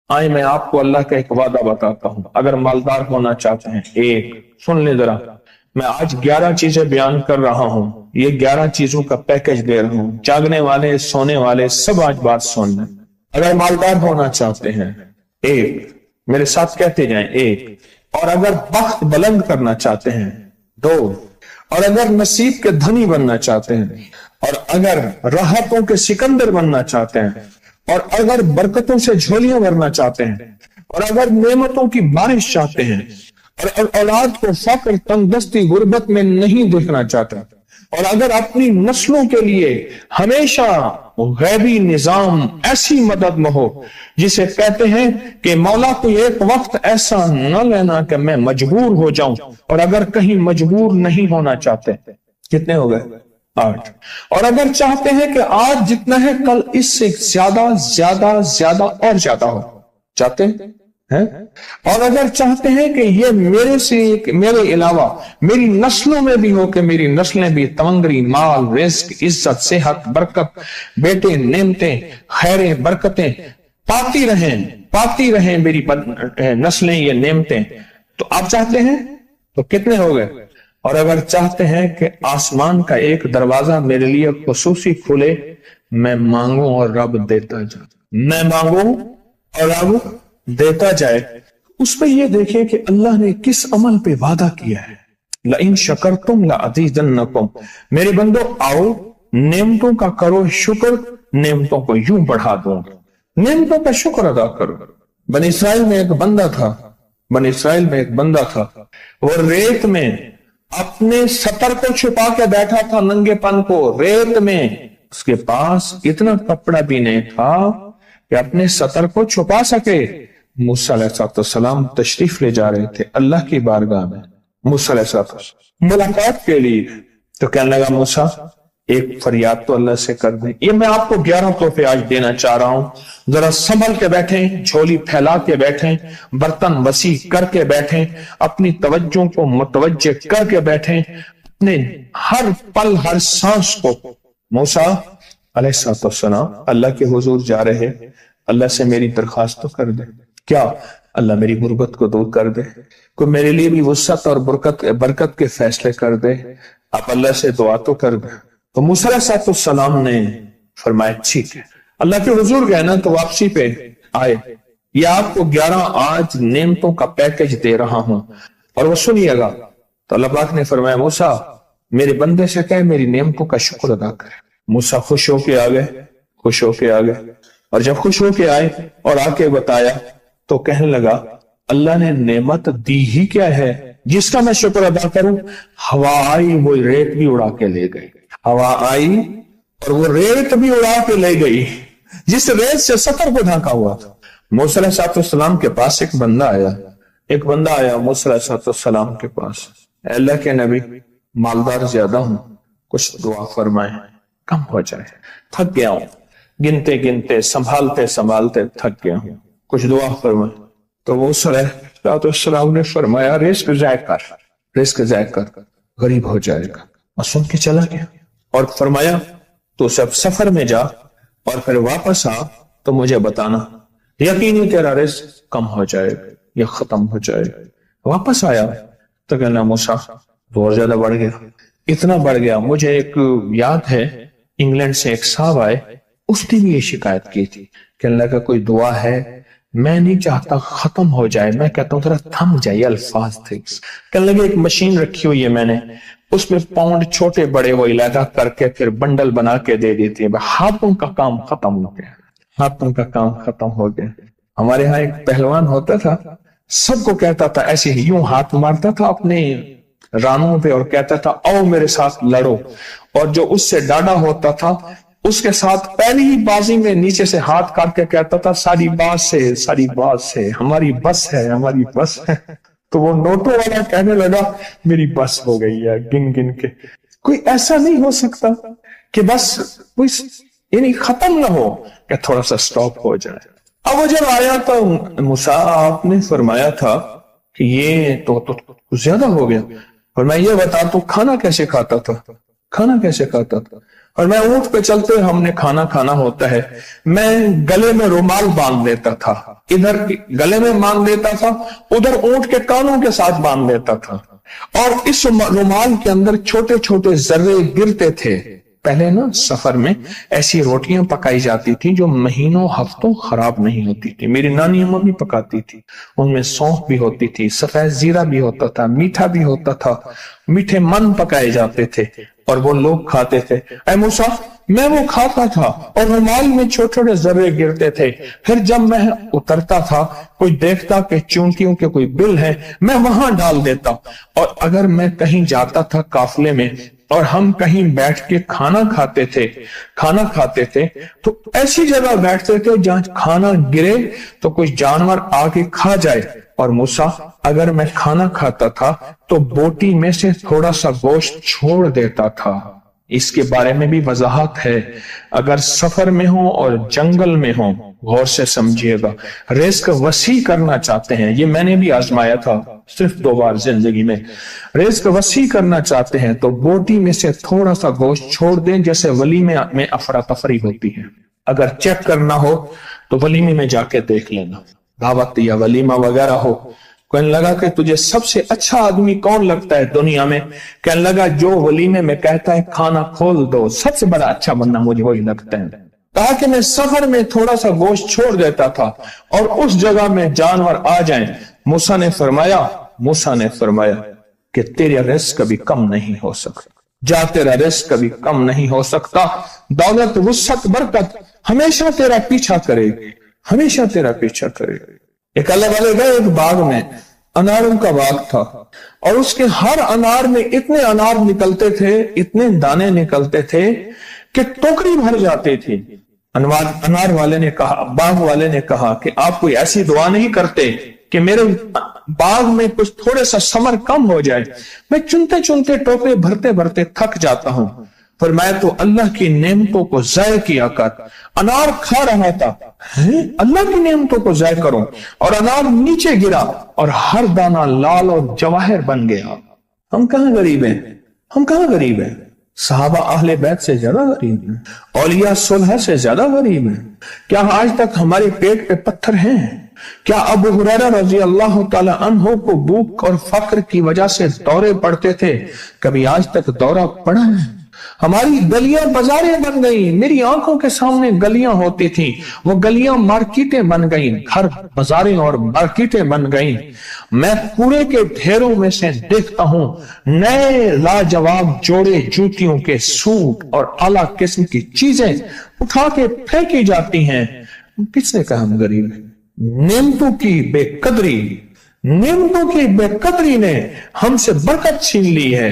آئے میں آپ کو اللہ کا ایک وعدہ بتاتا ہوں، اگر مالدار ہونا چاہتے ہیں، ایک سن لیں ذرا، میں آج 11 چیزیں بیان کر رہا ہوں، یہ 11 چیزوں کا پیکج دے رہا ہوں، جاگنے والے سونے والے سب آج بات سن لیں۔ اگر مالدار ہونا چاہتے ہیں، ایک، میرے ساتھ کہتے جائیں، ایک، اور اگر بخت بلند کرنا چاہتے ہیں، دو، اور اگر نصیب کے دھنی بننا چاہتے ہیں، اور اگر راحتوں کے سکندر بننا چاہتے ہیں، اور اگر برکتوں سے جھولیاں بھرنا چاہتے ہیں، اور اگر نعمتوں کی بارش چاہتے ہیں، اور اولاد کو فقر، تنگ دستی، غربت میں نہیں دیکھنا چاہتے، اور اگر اپنی نسلوں کے لیے ہمیشہ غیبی نظام ایسی مدد میں ہو جسے کہتے ہیں کہ مولا کو ایک وقت ایسا نہ لینا کہ میں مجبور ہو جاؤں، اور اگر کہیں مجبور نہیں ہونا چاہتے، کتنے ہو گئے؟ 8۔ اور اگر چاہتے ہیں کہ آج جتنا ہے کل اس سے زیادہ زیادہ زیادہ اور زیادہ ہو، چاہتے ہیں؟ اور اگر چاہتے ہیں کہ یہ میرے علاوہ میری نسلوں میں بھی ہو، کہ میری نسلیں بھی تمنگری، مال، رزق، عزت، صحت، برکت، بیٹے، نعمتیں، خیریں، برکتیں پاتی رہیں میری نسلیں یہ نعمتیں، تو آپ چاہتے ہیں تو کتنے ہو گئے؟ اور اگر چاہتے ہیں کہ آسمان کا ایک دروازہ میرے لیے خصوصی کھلے، میں مانگوں اور رب دیتا جائے، میں مانگوں اور رب دیتا جائے۔ اس پہ یہ دیکھیں کہ اللہ نے کس عمل پہ وعدہ کیا ہے، لَإِن شَكَرْتُمْ لَأَزِيدَنَّكُمْ، میرے بندو آؤ نعمتوں کا کرو شکر، نعمتوں کو یوں بڑھا دوں گا، نعمتوں کا شکر ادا کرو۔ بنی اسرائیل میں ایک بندہ تھا، وہ ریت میں اپنے سطر کو چھپا کے بیٹھا تھا، ننگے پن کو ریت میں، اس کے پاس اتنا کپڑا بھی نہیں تھا کہ اپنے سطر کو چھپا سکے۔ موسیٰ علیہ السلام تشریف لے جا رہے تھے اللہ کی بارگاہ میں، موسیٰ علیہ السلام ملاقات کے لیے، تو کہنے لگا موسیٰ ایک فریاد تو اللہ سے کر دیں۔ یہ میں آپ کو 11 تحفے آج دینا چاہ رہا ہوں، ذرا سنبھل کے بیٹھیں، جھولی پھیلا کے بیٹھیں، برتن وسیع کر کے بیٹھیں، اپنی توجہ کو متوجہ کر کے بیٹھیں، اپنے ہر پل ہر سانس کو۔ موسیٰ علیہ السلام اللہ کے حضور جا رہے، اللہ سے میری درخواست تو کر دے، کیا اللہ میری غربت کو دور کر دے، کوئی میرے لیے بھی وسعت اور برکت کے فیصلے کر دے، آپ اللہ سے دعا تو کر دے۔ تو موسیٰ علیہ السلام نے فرمایا ٹھیک ہے، اللہ کے حضور گئے نا تو واپسی پہ آئے، یہ آپ کو 11 آج نعمتوں کا پیکج دے رہا ہوں، اور وہ سنیے گا۔ تو اللہ پاک نے فرمایا موسیٰ میرے بندے سے کہے میری نعمتوں کا شکر ادا کرے۔ موسیٰ خوش ہو کے آ گئے، اور جب خوش ہو کے آئے اور آ کے بتایا تو کہنے لگا اللہ نے نعمت دی ہی کیا ہے جس کا میں شکر ادا کروں؟ ہوا آئی وہ ریت بھی اڑا کے لے گئی، ہوا آئی اور وہ ریت بھی اڑا کے لے گئی جس ریت سے سطر کو ڈھانکا ہوا تھا۔ موسیٰ علیہ السلام کے پاس ایک بندہ آیا موسیٰ علیہ السلام کے پاس، اے اللہ کے نبی مالدار زیادہ ہوں، کچھ دعا فرمائیں کم ہو جائے، تھک گیا ہوں، گنتے سنبھالتے تھک گیا ہوں، کچھ دعا فرمائیں۔ تو موسیٰ علیہ السلام نے فرمایا رزق ضائع کر، غریب ہو جائے گا، اور سن کے چلا گیا، اور فرمایا تو سب سفر میں جا اور پھر واپس آ تو مجھے بتانا، یقینی تیرا رزق کم ہو جائے گا یا ختم ہو جائے گا۔ واپس آیا تو کہنا موسیٰ بہت زیادہ بڑھ گیا، اتنا بڑھ گیا، مجھے ایک یاد ہے انگلینڈ سے ایک صاحب آئے، اس نے بھی یہ شکایت کی تھی کہ اللہ کا کوئی دعا ہے، میں نہیں چاہتا ختم ہو جائے، میں کہتا ہوں ذرا تھم جائے الفاظ تھے۔ کہنے لگے ایک مشین رکھی ہوئی ہے میں نے، اس میں پاؤنڈ چھوٹے بڑے وہ علیحدہ کر کے پھر بنڈل بنا کے دے دیتی ہے، ہاتھوں کا کام ختم ہو گیا۔ ہمارے ہاں ایک پہلوان ہوتا تھا، سب کو کہتا تھا ایسے ہی، یوں ہاتھ مارتا تھا اپنے رانوں پہ اور کہتا تھا آؤ میرے ساتھ لڑو، اور جو اس سے ڈاڈا ہوتا تھا اس کے ساتھ پہلی ہی بازی میں نیچے سے ہاتھ کاٹ کے کہتا تھا ساری بات سے ہماری بس ہے۔ تو وہ نوٹوں والا کہنے لگا میری بس ہو گئی ہے، گن کے کوئی ایسا نہیں ہو سکتا کہ بس کوئی یعنی ختم نہ ہو، کہ تھوڑا سا سٹاپ ہو جائے۔ اب وہ جب آیا تو موسیٰ آپ نے فرمایا تھا کہ یہ تو زیادہ ہو گیا، فرمایا یہ بتا تو کھانا کیسے کھاتا تھا؟ اور میں اونٹ پہ چلتے ہوئے ہم نے کھانا کھانا ہوتا ہے، میں گلے میں رومال باندھ لیتا تھا، ادھر گلے میں باندھ لیتا تھا، ادھر اونٹ کے کانوں کے ساتھ باندھ لیتا تھا، اور اس رومال کے اندر چھوٹے چھوٹے ذرے گرتے تھے۔ پہلے نا سفر میں ایسی روٹیاں پکائی جاتی تھی جو مہینوں ہفتوں خراب نہیں ہوتی تھی، میری نانی اماں بھی پکاتی تھی، ان میں سونف بھی ہوتی تھی، سفید زیرہ بھی ہوتا تھا، میٹھا بھی ہوتا تھا، میٹھے من پکائے جاتے تھے اور وہ لوگ کھاتے تھے۔ اے موسیٰ، میں وہ کھاتا تھا اور رومال میں چھوٹے چھوٹے ذرے گرتے تھے، پھر جب میں اترتا تھا کوئی دیکھتا کہ چونٹیوں کے کوئی بل ہے، میں وہاں ڈال دیتا، اور اگر میں کہیں جاتا تھا قافلے میں اور ہم کہیں بیٹھ کے کھانا کھاتے تھے تو ایسی جگہ بیٹھتے تھے جہاں کھانا گرے تو کوئی جانور آ کے کھا جائے، اور موسیٰ اگر میں کھانا کھاتا تھا تو بوٹی میں سے تھوڑا سا گوشت چھوڑ دیتا تھا۔ اس کے بارے میں بھی وضاحت ہے، اگر سفر میں ہو اور جنگل میں ہو، غور سے سمجھیے گا، رزق وسیع کرنا چاہتے ہیں، یہ میں نے بھی آزمایا تھا صرف 2 بار زندگی میں، رزق وسیع کرنا چاہتے ہیں تو بوٹی میں سے تھوڑا سا گوشت چھوڑ دیں، جیسے ولیمے میں افراتفری ہوتی ہے۔ اگر چیک کرنا ہو تو ولیمے میں جا کے دیکھ لینا، دعوت یا ولیمہ وغیرہ ہو، کہنے لگا کہ تجھے سب سے اچھا آدمی کون لگتا ہے دنیا میں؟ کہنے لگا جو ولیمے میں کہتا ہے کھانا کھول دو، سب سے بڑا اچھا بندہ مجھے وہی لگتا ہے۔ تاکہ میں سفر میں تھوڑا سا گوشت چھوڑ دیتا تھا اور اس جگہ میں جانور آ جائیں۔ موسیٰ نے فرمایا کہ تیرا رزق کبھی کم نہیں ہو سکتا، جا تیرا رزق کبھی کم نہیں ہو سکتا، دولت وسعت برکت ہمیشہ تیرا پیچھا کرے گی، ہمیشہ تیرا پیچھا کرے گی۔ ایک اللہ والے گئے ایک باغ میں، اناروں کا باغ تھا، اور اس کے ہر انار میں اتنے انار نکلتے تھے، اتنے دانے نکلتے تھے کہ ٹوکری بھر جاتی تھی۔ انار والے نے کہا، باغ والے نے کہا کہ آپ کوئی ایسی دعا نہیں کرتے کہ میرے باغ میں کچھ تھوڑے سا ثمر کم ہو جائے، میں چنتے چنتے ٹوکرے بھرتے بھرتے تھک جاتا ہوں، پر میں تو اللہ کی نعمتوں کو ضائع کیا کر انار کھا رہا تھا، اللہ کی نعمتوں کو ضائع کروں، اور انار نیچے گرا اور ہر دانہ لال اور جواہر بن گیا۔ ہم کہاں غریب ہیں؟ صحابہ اہل بیت سے زیادہ غریب ہیں، اولیاء صلح سے زیادہ غریب ہیں۔ کیا آج تک ہمارے پیٹ پہ پتھر ہیں؟ کیا ابو ہریرہ رضی اللہ تعالی عنہ کو بھوک اور فقر کی وجہ سے دورے پڑتے تھے؟ کبھی آج تک دورہ پڑا ہے؟ ہماری گلیاں بازاریں بن گئی، میری آنکھوں کے سامنے گلیاں ہوتی تھی، وہ گلیاں مارکیٹیں بن گئیں، گھر بازاریں اور مارکیٹیں بن گئیں۔ میں کوڑے کے ڈھیروں میں سے دیکھتا ہوں نئے لاجواب جوڑے جوتیوں کے سوٹ اور اعلیٰ قسم کی چیزیں اٹھا کے پھینکی جاتی ہیں۔ کس نے کہا ہم غریب ہیں؟ نعمتوں کی بے قدری نے ہم سے برکت چھین لی ہے،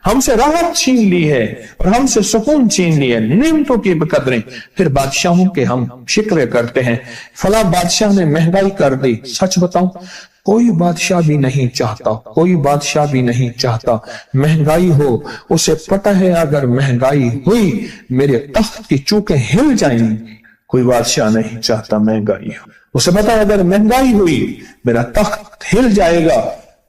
ہم سے راحت چھین لی ہے اور ہم سے سکون چھین لی ہے، نعمتوں کی بے قدری۔ پھر بادشاہوں کے ہم شکوے کرتے ہیں، فلاں بادشاہ نے مہنگائی کر دی۔ سچ بتاؤں، کوئی بادشاہ بھی نہیں چاہتا مہنگائی ہو، اسے پتہ ہے اگر مہنگائی ہوئی میرے تخت کی چوکیں ہل جائیں گی۔ کوئی بادشاہ نہیں چاہتا مہنگائی ہو، اسے پتہ ہے اگر مہنگائی ہوئی میرا تخت ہل جائے گا،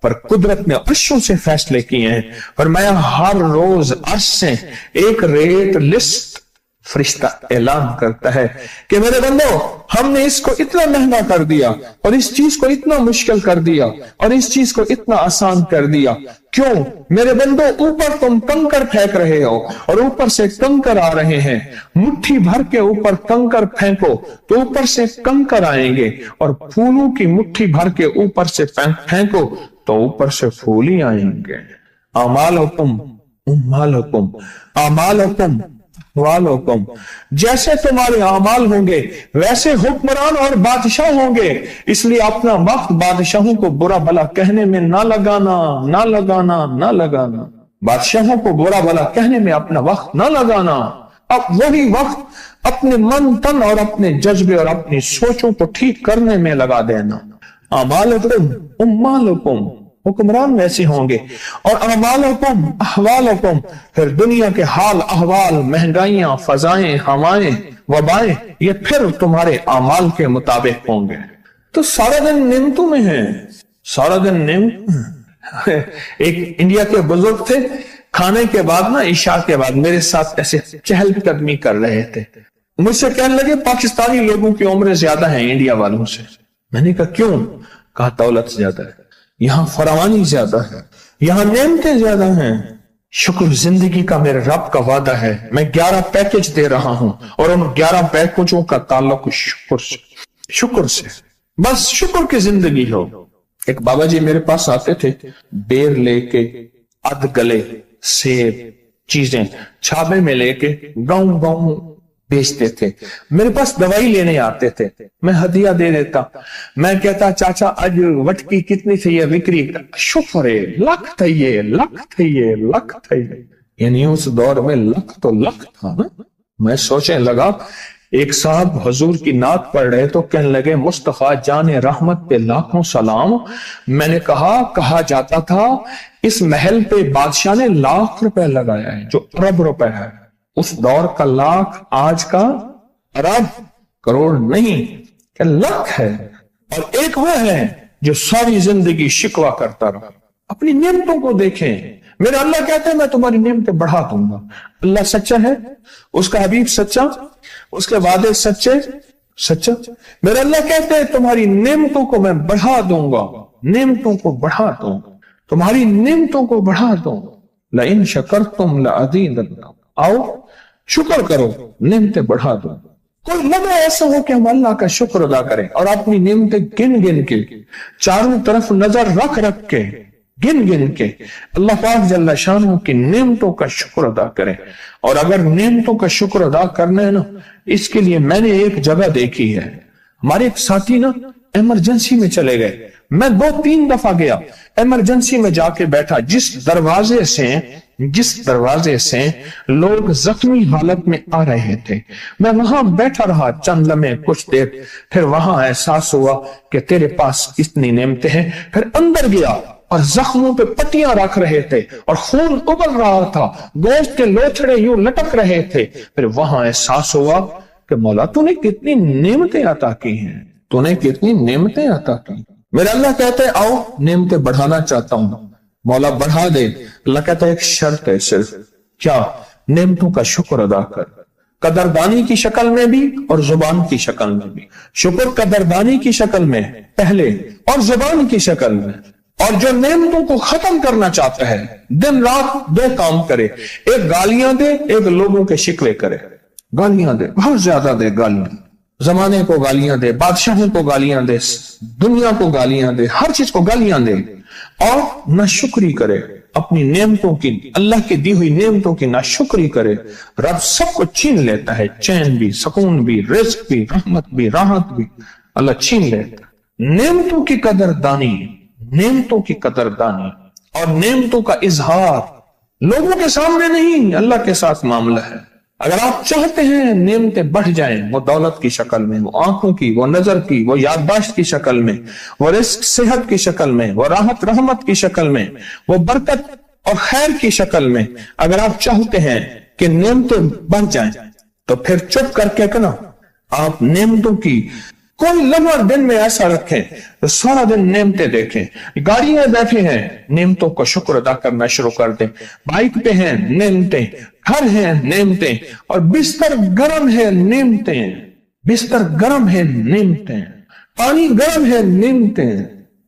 پر قدرت نے عرشوں سے فیصلے کیے ہیں، اور میں ہر روز عرش سے ایک ریٹ لسٹ فرشتہ اعلان کرتا ہے کہ میرے بندو، ہم نے اس کو اتنا مہنگا کر دیا اور اس چیز کو اتنا مشکل کر دیا اور اس چیز کو اتنا آسان کر دیا، کیوں میرے بندو؟ اوپر تم کنکر پھینک رہے ہو اور اوپر سے کنکر آ رہے ہیں، مٹھی بھر کے اوپر کنکر پھینکو تو اوپر سے کنکر آئیں گے، اور پھولوں کی مٹھی بھر کے اوپر سے پھینکو تو اوپر سے پھول ہی آئیں گے۔ اعمالکم، جیسے تمہارے اعمال ہوں گے ویسے حکمران اور بادشاہ ہوں گے، اس لیے اپنا وقت بادشاہوں کو برا بھلا کہنے میں نہ لگانا، بادشاہوں کو برا بھلا کہنے میں اپنا وقت نہ لگانا، اب وہی وقت اپنے من تن اور اپنے جذبے اور اپنی سوچوں کو ٹھیک کرنے میں لگا دینا۔ اعمالکم، حکمران ویسے ہوں گے، اور اعمالکم احوالکم، پھر دنیا کے حال احوال، مہنگائیاں، فضائیں، ہوائیں، وبائیں، یہ پھر تمہارے اعمال کے مطابق ہوں گے۔ تو سارا دن نعمتوں میں ہیں، سارا دن نعمت۔ ایک انڈیا کے بزرگ تھے، کھانے کے بعد نا عشاء کے بعد میرے ساتھ ایسے چہل قدمی کر رہے تھے. مجھ سے کہنے لگے پاکستانی لوگوں کی عمریں زیادہ ہیں انڈیا والوں سے. میں نے کہا کیوں؟ کہا دولت زیادہ ہے, یہاں فراوانی زیادہ ہے, یہاں نعمتیں زیادہ ہیں. شکر زندگی کا میرے رب کا وعدہ ہے, میں 11 پیکج دے رہا ہوں اور ان 11 پیکجوں کا تعلق شکر سے. بس شکر کی زندگی ہو. ایک بابا جی میرے پاس آتے تھے, بیر لے کے, ادھ گلے سیب چیزیں چھابے میں لے کے گاؤں گاؤں بیچتے تھے. میرے پاس دوائی لینے آتے تھے, میں ہدیہ دے دیتا. میں کہتا چاچا آج وٹکی کتنی تھی یہ وکری؟ شکر ہے, لکھ تھا یہ, لکھ تھا یہ, لکھ تھا یہ. یعنی اس دور میں لکھ تو لکھ تھا نا. میں سوچنے لگا, ایک صاحب حضور کی نعت پڑھ رہے تو کہنے لگے مصطفیٰ جان رحمت پہ لاکھوں سلام. میں نے کہا جاتا تھا اس محل پہ بادشاہ نے لاکھ روپے لگایا ہے, جو ارب روپے ہے. اس دور کا لاکھ آج کا ارب کروڑ نہیں کہ لاکھ ہے. اور ایک وہ ہے جو ساری زندگی شکوہ کرتا رہا. اپنی نعمتوں کو دیکھیں. میرا اللہ کہتے ہیں میں تمہاری نعمتیں بڑھا دوں گا. اللہ سچا ہے, اس کا حبیب سچا, اس کے وعدے سچا. میرا اللہ کہتے ہیں تمہاری نعمتوں کو میں بڑھا دوں گا, نعمتوں کو بڑھا دوں گا, تمہاری نعمتوں کو بڑھا دوں گا. لئن شکرتم لأزیدنکم, آؤ شکر کرو نعمتیں بڑھا دوں. کوئی لمحہ ایسا ہو کہ ہم اللہ کا شکر ادا کریں اور اپنی نعمتیں گن گن کے, چاروں طرف نظر رکھ کے, گن گن کے اللہ پاک جل شانہ کی نعمتوں کا شکر ادا کریں. اور اگر نعمتوں کا شکر ادا کرنا ہے نا, اس کے لیے میں نے ایک جگہ دیکھی ہے. ہمارے ایک ساتھی نا ایمرجنسی میں چلے گئے. میں 2-3 دفعہ گیا, ایمرجنسی میں جا کے بیٹھا. جس دروازے سے لوگ زخمی حالت میں آ رہے تھے, میں وہاں بیٹھا رہا چند لمحے, کچھ دیر. پھر وہاں احساس ہوا کہ تیرے پاس اتنی نعمتیں ہیں. پھر اندر گیا اور زخموں پہ پٹیاں رکھ رہے تھے اور خون ابل رہا تھا, گوشت کے لوتھڑے یوں لٹک رہے تھے. پھر وہاں احساس ہوا کہ مولا تو نے کتنی نعمتیں عطا کی ہیں, تو نے کتنی نعمتیں عطا کی. میرا اللہ کہتے ہیں آؤ نعمتیں بڑھانا چاہتا ہوں. مولا بڑھا دے. اللہ کہتا ہے ایک شرط ہے صرف, کیا؟ نعمتوں کا شکر ادا کر, قدردانی کی شکل میں بھی اور زبان کی شکل میں بھی. شکر قدردانی کی شکل میں پہلے اور زبان کی شکل میں. اور جو نعمتوں کو ختم کرنا چاہتا ہے دن رات 2 کام کرے, ایک گالیاں دے, ایک لوگوں کے شکوے کرے. گالیاں دے, بہت زیادہ دے گالیاں, زمانے کو گالیاں دے, بادشاہوں کو گالیاں دے, دنیا کو گالیاں دے, ہر چیز کو گالیاں دے. اور ناشکری کرے اپنی نعمتوں کی, اللہ کی دی ہوئی نعمتوں کی ناشکری کرے. رب سب کو چھین لیتا ہے, چین بھی, سکون بھی, رزق بھی, رحمت بھی, راحت بھی, اللہ چھین لیتا ہے. نعمتوں کی قدردانی, نعمتوں کی قدردانی اور نعمتوں کا اظہار لوگوں کے سامنے نہیں, اللہ کے ساتھ معاملہ ہے. اگر آپ چاہتے ہیں نعمتیں بڑھ جائیں, وہ دولت کی شکل میں, وہ آنکھوں کی, وہ نظر کی, وہ یادداشت کی شکل میں, وہ رزق صحت کی شکل میں, وہ راحت رحمت کی شکل میں, وہ برکت اور خیر کی شکل میں, اگر آپ چاہتے ہیں کہ نعمتیں بڑھ جائیں تو پھر چپ کر کے نا آپ نعمتوں کی کوئی لمحہ دن میں ایسا رکھیں تو سارا دن نعمتیں دیکھیں. گاڑی میں بیٹھے ہیں, نعمتوں کو شکر ادا کرنا شروع کر دیں. بائک پہ ہیں, نعمتیں. گھر ہیں, نعمتیں. اور بستر گرم ہے, نعمتیں. بستر گرم ہے, نعمتیں. پانی گرم ہے, نعمتیں.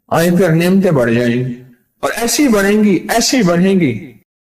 آئیں پھر نعمتیں بڑھ جائیں گی اور ایسی بڑھیں گی, ایسی بڑھیں گی